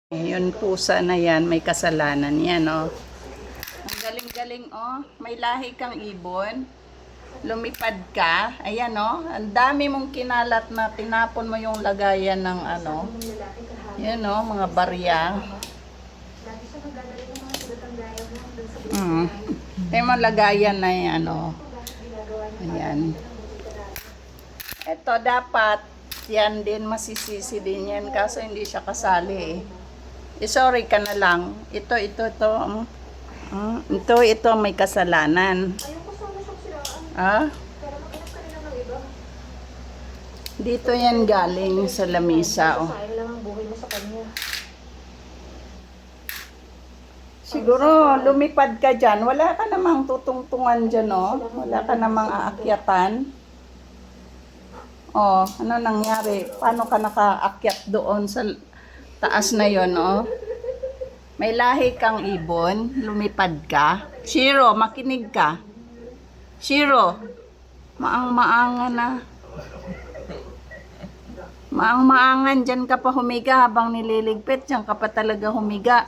Yun pusa na yan, may kasalanan yan, oh. Ang galing-galing, oh. May lahi kang ibon. Lumipad ka. Ayan, oh. Ang dami mong kinalat na tinapon mo yung lagayan ng ano. Yan, oh, mga barya. Yung mga lagayan na yan, oh. Ayan. Ito dapat, yan din, masisisi din yan. Kaso hindi siya kasali, eh. Sorry ka na lang. Ito. Ito may kasalanan. Ah? Dito yan galing sa lamisa, oh. Siguro lumipad ka dyan. Wala ka namang tutungtungan dyan, oh. Wala ka namang aakyatan. Oh, ano nangyari? Paano ka nakaakyat doon sa taas na yon, oh? May lahi kang ibon, lumipad ka. Shiro, makinig ka. Shiro, maang-maangan na. Maang-maangan, dyan ka pa humiga habang nililigpit. Dyan ka pa talaga humiga.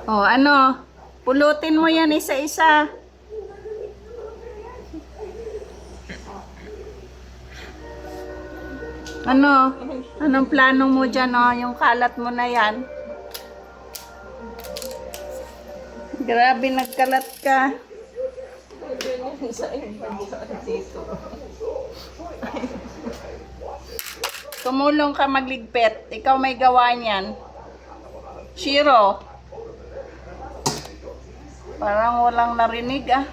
Oh, ano? Pulutin mo yan isa-isa. Ano? Anong plano mo dyan, oh? Yung kalat mo na yan. Grabe, nagkalat ka. Tumulong ka magligpit. Ikaw may gawa niyan. Shiro. Parang walang narinig, ah.